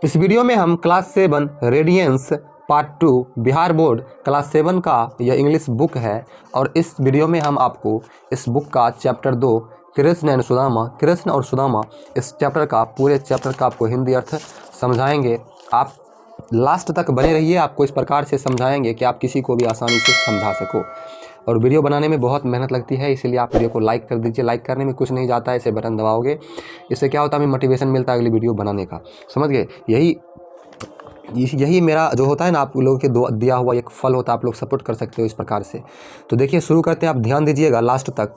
इस वीडियो में हम class 7 radiance part 2 Bihar board class 7 का यह इंग्लिश बुक है और इस वीडियो में हम आपको इस बुक का चैप्टर 2 कृष्ण और सुदामा इस चैप्टर का पूरे चैप्टर का आपको हिंदी अर्थ समझाएंगे। आप लास्ट तक बने रहिए, आपको इस प्रकार से समझाएंगे कि आप किसी को भी आसानी से समझा सको। और वीडियो बनाने में बहुत मेहनत लगती है, इसीलिए आप वीडियो को लाइक कर दीजिए। लाइक करने में कुछ नहीं जाता है, इसे बटन दबाओगे, इससे क्या होता है, हमें मोटिवेशन मिलता है अगली वीडियो बनाने का। समझ गए? यही मेरा जो होता है ना, आप लोगों के दिया हुआ एक फल होता है, आप लोग सपोर्ट कर सकते हो इस प्रकार से। तो देखिए शुरू करते हैं, आप ध्यान दीजिएगा लास्ट तक।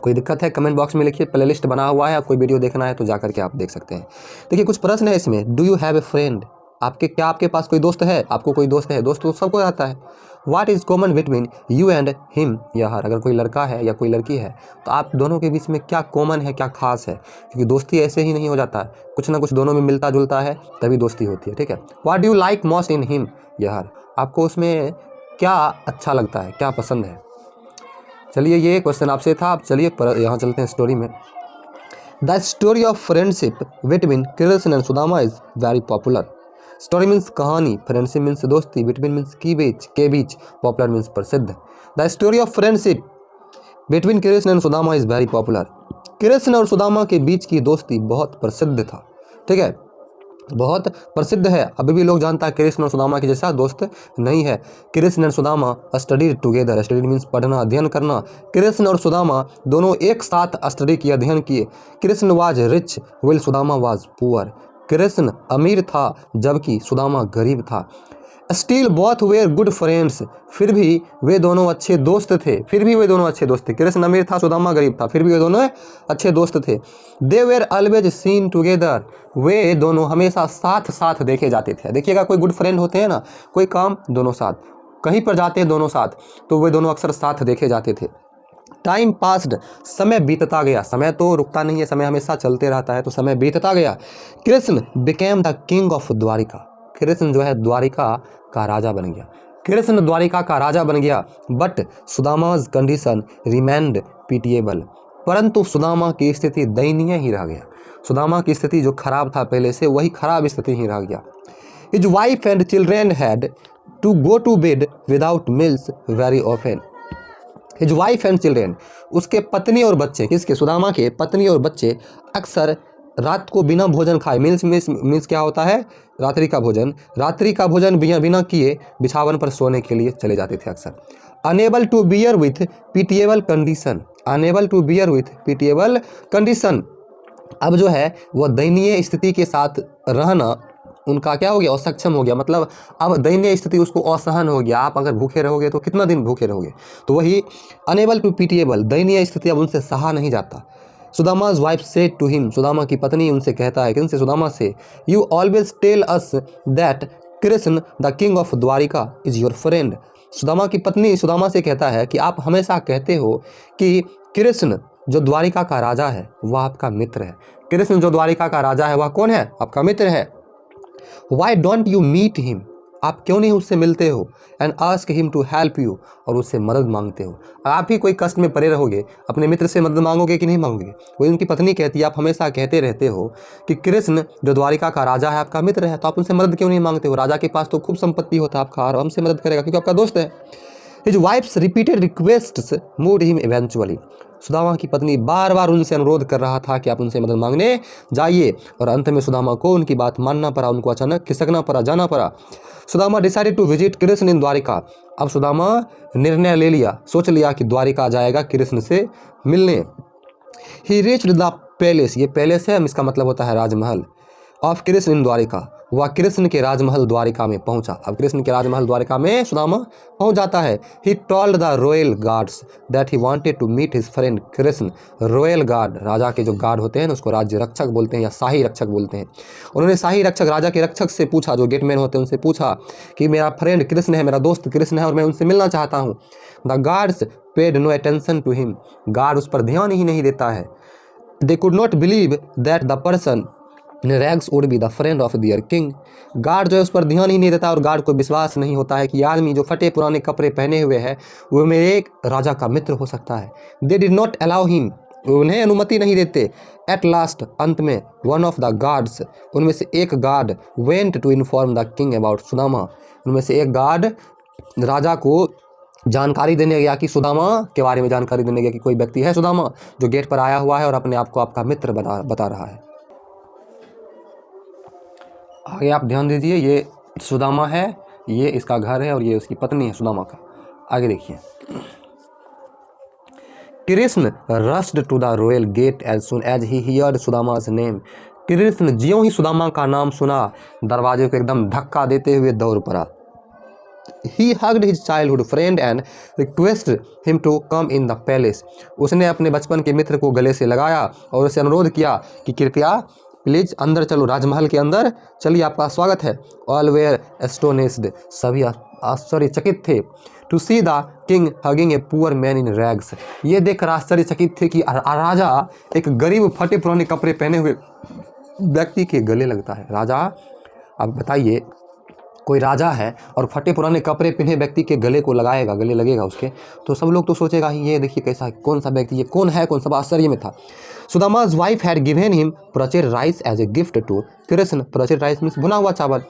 कोई दिक्कत है कमेंट बॉक्स में लिखिए, प्लेलिस्ट बना हुआ है, कोई वीडियो देखना है तो जा करके आप देख सकते हैं। देखिए कुछ प्रश्न है इसमें। Do you have a friend? आपके पास कोई दोस्त है? आपको कोई दोस्त है? दोस्त तो सबको आता है। What is common between you and him या हर? अगर कोई लड़का है या कोई लड़की है तो आप दोनों के बीच में क्या कॉमन है, क्या खास है? क्योंकि दोस्ती ऐसे ही नहीं हो जाता है, कुछ ना कुछ दोनों में मिलता जुलता है तभी दोस्ती होती है। ठीक है। What do you like most in him या हर? आपको उसमें क्या अच्छा लगता है, क्या पसंद है? चलिए ये क्वेश्चन आपसे था। अब चलिए यहाँ चलते हैं स्टोरी में। The story of friendship between Krishna and Sudama is very popular. Story means कहानी, फ्रेंडशिप मीन्स दोस्ती, बिटवीन मीन्स के बीच, पॉपुलर मीन्स प्रसिद्ध। The story of friendship between Krishna and Sudama is very popular. Krishna और सुदामा के बीच की दोस्ती बहुत प्रसिद्ध था। ठीक है, बहुत प्रसिद्ध है। अभी भी लोग जानता है कृष्ण और सुदामा के जैसा दोस्त नहीं है। Krishna and Sudama studied together. Studied means पढ़ना, अध्ययन करना। कृष्ण और सुदामा दोनों एक साथ स्टडी किए, अध्ययन किए। Krishna was rich while Sudama was poor. Krishna अमीर था जबकि सुदामा गरीब था। Still both were good friends. फिर भी वे दोनों अच्छे दोस्त थे। कृष्ण अमीर था, सुदामा गरीब था, फिर भी वे दोनों अच्छे दोस्त थे। दे वेयर ऑलवेज सीन टुगेदर। वे दोनों हमेशा साथ साथ देखे जाते थे। देखिएगा कोई गुड फ्रेंड होते हैं ना, कोई काम दोनों साथ, कहीं पर जाते हैं दोनों साथ, तो वे दोनों अक्सर साथ देखे जाते थे। Time passed. समय बीतता गया। समय तो रुकता नहीं है, समय हमेशा चलते रहता है, तो समय बीतता गया। Krishna became the king of Dwarika. Krishna जो है द्वारिका का राजा बन गया। कृष्ण द्वारिका का राजा बन गया। But Sudama's condition remained pitiable. परंतु सुदामा की स्थिति दयनीय ही रह गया। सुदामा की स्थिति जो खराब था पहले से, वही खराब स्थिति ही रह गया। His wife and children had to go to bed without meals very often. His wife and children, उसके पत्नी और बच्चे, किसके? सुदामा के पत्नी और बच्चे अक्सर रात को बिना भोजन खाए, मील्स क्या होता है? रात्रि का भोजन बिना किए बिछावन पर सोने के लिए चले जाते थे अक्सर। Unable to bear with pitiable condition. अब जो है वह दयनीय स्थिति के साथ रहना उनका क्या हो गया? असक्षम हो गया। मतलब अब दयनीय स्थिति उसको असहन हो गया। आप अगर भूखे रहोगे तो कितना दिन भूखे रहोगे? तो वही अनेबल टू पिटिएबल, दयनीय स्थिति अब उनसे सहा नहीं जाता। Sudama's wife said to him. Sudama की पत्नी उनसे कहता है, किनसे? सुदामा से, you always tell us that Krishna the king of Dwarka is your friend. Sudama की पत्नी सुदामा से कहता है कि आप हमेशा कहते हो कि कृष्ण जो द्वारिका का राजा है वह आपका मित्र है। कृष्ण जो द्वारिका का राजा है वह कौन है? आपका मित्र है। Why don't you meet him? आप क्यों नहीं उससे मिलते हो? And ask him to help you, और उससे मदद मांगते हो। आप ही कोई कष्ट में पड़े रहोगे, अपने मित्र से मदद मांगोगे कि नहीं मांगोगे? वही उनकी पत्नी कहती है, आप हमेशा कहते रहते हो कि कृष्ण जो द्वारिका का राजा है आपका मित्र है, तो आप उनसे मदद क्यों नहीं मांगते हो? राजा के पास तो खूब संपत्ति होता है आपका, और हमसे मदद करेगा क्योंकि आपका दोस्त है। His wives repeated requests mood him eventually. Sudama की पत्नी बार बार उनसे अनुरोध कर रहा था कि आप उनसे मदद मांगने जाइए, और अंत में सुदामा को उनकी बात मानना पड़ा, उनको अचानक खिसकना पड़ा, जाना पड़ा। Sudama decided to visit Krishna in Dwarka. अब सुदामा निर्णय ले लिया, सोच लिया कि द्वारिका जाएगा कृष्ण से मिलने। ही रीच्ड द पैलेस। ये पैलेस है, इसका मतलब होता है राजमहल। ऑफ कृष्ण इन द्वारिका, वह कृष्ण के राजमहल द्वारिका में पहुंचा। अब कृष्ण के राजमहल द्वारिका में सुदामा पहुंच जाता है। He told the royal guards that he wanted to meet his friend Krishna. Royal guard, राजा के जो गार्ड होते हैं ना, उसको राज्य रक्षक बोलते हैं या शाही रक्षक बोलते हैं। उन्होंने शाही रक्षक, राजा के रक्षक से पूछा, जो गेटमैन होते हैं उनसे पूछा कि मेरा फ्रेंड कृष्ण है, मेरा दोस्त कृष्ण है और मैं उनसे मिलना चाहता हूँ। The guards paid no attention to him. Guard उस पर ध्यान ही नहीं देता है। They could not believe that the person rags would be the friend of their king. Guard जो है उस पर ध्यान ही नहीं देता, और गार्ड को विश्वास नहीं होता है कि आदमी जो फटे पुराने कपड़े पहने हुए है वो मेरे एक राजा का मित्र हो सकता है। They did not allow him उन्हें अनुमति नहीं देते। एट लास्ट, अंत में, वन ऑफ द गार्ड्स, उनमें से एक guard, went to inform the king about Sudama, उनमें से एक गार्ड राजा को जानकारी देने गया कि सुदामा के बारे में जानकारी देने गया कि कोई व्यक्ति है सुदामा जो गेट पर आया हुआ है और अपने आप को आपका मित्र बता रहा है। आगे आप ध्यान दीजिए, ये सुदामा है, ये इसका घर है और ये उसकी पत्नी है सुदामा का। आगे देखिए, Krishna rushed to the royal gate as soon as he heard Sudama's name. Krishna ज्यों ही सुदामा का नाम सुना, दरवाजे को एकदम धक्का देते हुए दौड़ पड़ा। He hugged his childhood friend and requested him to come in the palace. उसने अपने बचपन के मित्र को गले से लगाया और उसे अनुरोध किया कि कृपया प्लीज अंदर चलो, राजमहल के अंदर चलिए, आपका स्वागत है। All were astonished, सभी आश्चर्यचकित थे। To see the king hugging a poor man in rags, ये देखकर आश्चर्यचकित थे कि राजा एक गरीब फटे पुराने कपड़े पहने हुए व्यक्ति के गले लगता है। राजा, अब बताइए, कोई राजा है और फटे पुराने कपड़े पहने व्यक्ति के गले को लगाएगा, गले लगेगा उसके, तो सब लोग तो सोचेगा ही ये देखिए कैसा, कौन सा व्यक्ति, ये कौन है, कौन सा, आश्चर्य में था। Sudama's wife had given him parched rice as a gift to Krishna. Parched rice means भुना हुआ चावल।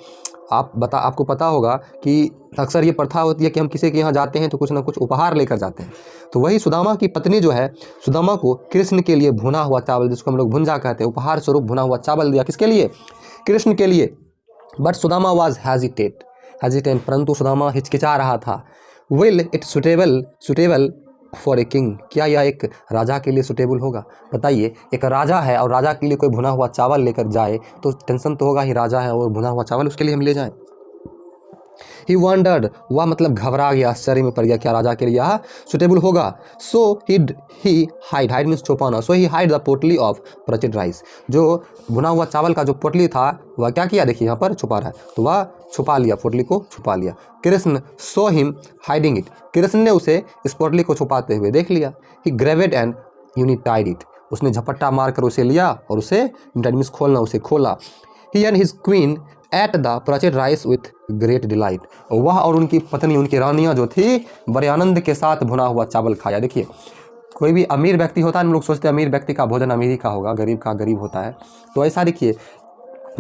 आपको पता होगा कि अक्सर ये प्रथा होती है कि हम किसी के यहाँ जाते हैं तो कुछ ना कुछ उपहार लेकर जाते हैं। तो वही सुदामा की पत्नी जो है, सुदामा को कृष्ण के लिए भुना हुआ चावल, जिसको हम लोग भुंजा कहते हैं, उपहार स्वरूप भुना हुआ चावल दिया। किसके लिए? कृष्ण के लिए। बट सुदामा वॉज हेजिटेट, परंतु सुदामा हिचकिचा रहा था। Will it suitable for a king, क्या यह एक राजा के लिए सुटेबल होगा? बताइए, एक राजा है और राजा के लिए कोई भुना हुआ चावल लेकर जाए तो टेंशन तो होगा ही, राजा है और भुना हुआ चावल उसके लिए हम ले जाएं। ही वंडर्ड, वह मतलब घबरा गया, आश्चर्य में पड़ गया, क्या राजा के लिए यह सुटेबल होगा? सो ही हाइड मीन्स छुपाना। सो ही हाइड द पोटली ऑफ प्रचेड राइस, जो भुना हुआ चावल का जो पोटली था वह क्या किया, देखिए यहाँ पर छुपा रहा है, तो वह छुपा लिया, पोटली को छुपा लिया। Krishna saw him hiding it, Krishna ने उसे इस पोटली को छुपाते हुए देख लिया। ही ग्रेवेड एंड यूनिटाइड इट, उसने झपट्टा मारकर उसे लिया और उसे यूनिटाइड मीन्स खोलना, उसे खोला। He and his queen ate the parched rice with great delight, वह और उनकी पत्नी, उनकी रानियाँ जो थी, बड़े आनंद के साथ भुना हुआ चावल खाया। देखिए, कोई भी अमीर व्यक्ति होता है, हम लोग सोचते हैं अमीर व्यक्ति का भोजन अमीरी का होगा, गरीब का गरीब होता है, तो ऐसा देखिए,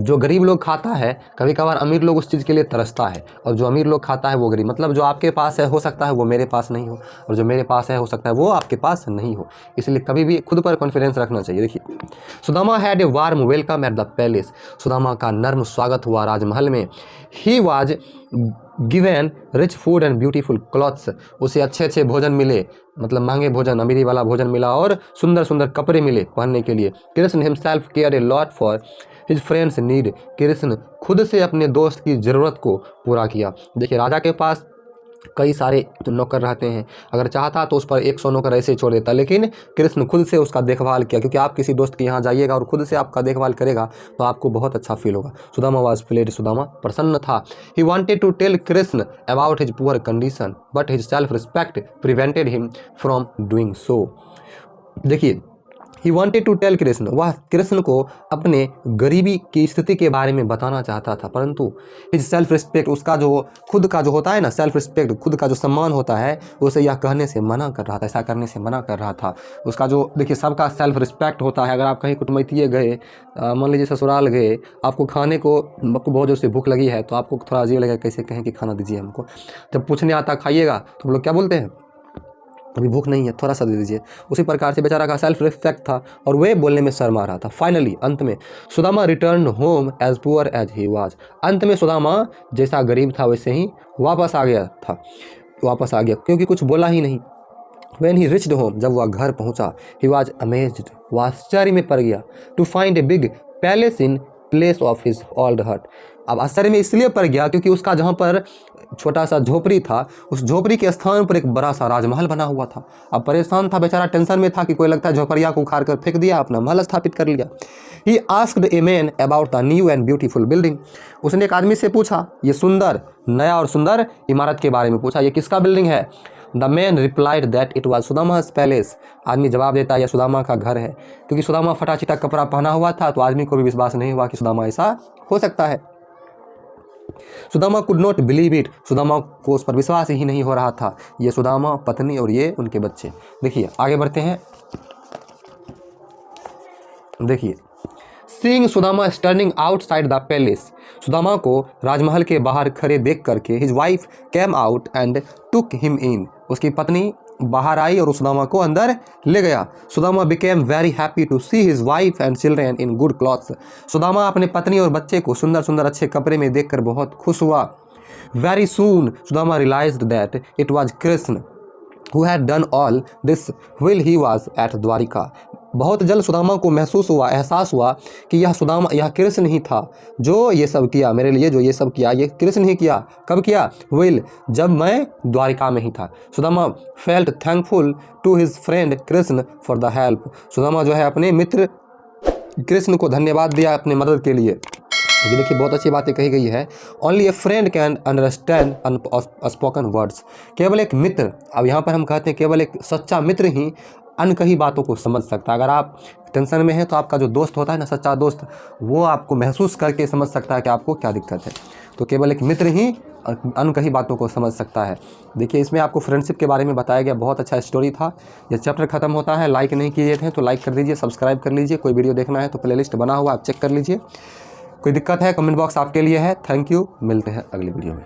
जो गरीब लोग खाता है, कभी कभार अमीर लोग उस चीज़ के लिए तरसता है, और जो अमीर लोग खाता है वो गरीब, मतलब जो आपके पास है हो सकता है वो मेरे पास नहीं हो, और जो मेरे पास है हो सकता है वो आपके पास नहीं हो। इसलिए कभी भी खुद पर कॉन्फिडेंस रखना चाहिए। देखिए, Sudama had a warm welcome at the palace, Sudama का नर्म स्वागत हुआ राजमहल में। He was given rich food and beautiful clothes, उसे अच्छे अच्छे भोजन मिले, मतलब महंगे भोजन, अमीरी वाला भोजन मिला, और सुंदर सुंदर कपड़े मिले पहनने के लिए। Krishna himself care a lot for his friends need, Krishna खुद से अपने दोस्त की ज़रूरत को पूरा किया। देखिए, राजा के पास कई सारे नौकर रहते हैं, अगर चाहता तो उस पर 100 नौकर ऐसे ही छोड़ देता, लेकिन कृष्ण खुद से उसका देखभाल किया, क्योंकि आप किसी दोस्त के यहाँ जाइएगा और खुद से आपका देखभाल करेगा तो आपको बहुत अच्छा फील होगा। सुदामा वाज प्लेड, सुदामा प्रसन्न था। He wanted to tell Krishna about his poor condition but his self respect prevented him from doing so. देखिए, he wanted to tell Krishna, वह कृष्ण को अपने गरीबी की स्थिति के बारे में बताना चाहता था, परंतु हिज सेल्फ रिस्पेक्ट, उसका जो खुद का जो होता है ना, सेल्फ रिस्पेक्ट, खुद का जो सम्मान होता है, उसे यह कहने से मना कर रहा था, ऐसा करने से मना कर रहा था। उसका जो, देखिए, सबका सेल्फ रिस्पेक्ट होता है। अगर आप कहीं कुटमैतिये गए, मान लीजिए ससुराल गए, आपको खाने को, आपको बहुत जोर से भूख लगी है, तो आपको थोड़ा अजीब लगेगा, कैसे कहें कि खाना दीजिए हमको। जब पूछने आता खाइएगा तो हम लोग क्या बोलते हैं, अभी भूख नहीं है, थोड़ा सा दे दीजिए। उसी प्रकार से बेचारा का सेल्फ रिस्पेक्ट था और वे बोलने में शर्मा रहा था। फाइनली, अंत में, Sudama return home as poor as he was, अंत में सुदामा जैसा गरीब था वैसे ही वापस आ गया, क्योंकि कुछ बोला ही नहीं। When he reached home, जब वह घर पहुंचा, he was amazed, वह आश्चर्य में पड़ गया, to find a big palace in place of his old hut। अब आश्चर्य में इसलिए पड़ गया क्योंकि उसका जहाँ पर छोटा सा झोपड़ी था, उस झोपड़ी के स्थान पर एक बड़ा सा राजमहल बना हुआ था। अब परेशान था बेचारा, टेंशन में था कि कोई लगता है झोपड़िया को उखाड़ कर फेंक दिया, अपना महल स्थापित कर लिया। He asked a man about the new and beautiful building, उसने एक आदमी से पूछा ये सुंदर, नया और सुंदर इमारत के बारे में पूछा, ये किसका बिल्डिंग है? The man replied that it was Sudama's palace, आदमी जवाब देता है यह सुदामा का घर है। क्योंकि सुदामा फटा चिटा कपड़ा पहना हुआ था तो आदमी को भी विश्वास नहीं हुआ कि सुदामा ऐसा हो सकता है। Sudama could not believe it, Sudama को उस पर विश्वास ही नहीं हो रहा था। ये सुदामा, पत्नी और ये उनके बच्चे। देखिए, आगे बढ़ते हैं। देखिए, seeing Sudama standing outside the palace, Sudama को राजमहल के बाहर खड़े देख करके his wife came out and took him in, उसकी पत्नी बाहर आई और सुदामा को अंदर ले गया। Sudama became very happy to see his wife and children in good clothes, Sudama अपने पत्नी और बच्चे को सुंदर सुंदर अच्छे कपड़े में देखकर बहुत खुश हुआ। Very soon Sudama realized that it was Krishna who had done all this while he was at Dwarika, बहुत जल्द सुदामा को महसूस हुआ, एहसास हुआ कि यह कृष्ण ही था जो ये सब किया मेरे लिए, जो ये सब किया ये कृष्ण ही किया। कब किया? while, जब मैं द्वारिका में ही था। Sudama felt thankful to his friend Krishna for the help, Sudama जो है अपने मित्र कृष्ण को धन्यवाद दिया अपने मदद के लिए। ये देखिए बहुत अच्छी बातें कही गई है। Only A friend can understand unspoken words, केवल एक मित्र, अब यहाँ पर हम कहते हैं केवल एक सच्चा मित्र ही अनकही बातों को समझ सकता है। अगर आप टेंशन में हैं तो आपका जो दोस्त होता है ना, सच्चा दोस्त, वो आपको महसूस करके समझ सकता है कि आपको क्या दिक्कत है। तो केवल एक मित्र ही अनकही बातों को समझ सकता है। देखिए इसमें आपको फ्रेंडशिप के बारे में बताया गया, बहुत अच्छा स्टोरी था। ये चैप्टर खत्म होता है, लाइक नहीं किए थे तो लाइक कर दीजिए, सब्सक्राइब कर लीजिए। कोई वीडियो देखना है तो प्लेलिस्ट बना हुआ आप चेक कर लीजिए। कोई दिक्कत है कमेंट बॉक्स आपके लिए है। थैंक यू, मिलते हैं अगली वीडियो में।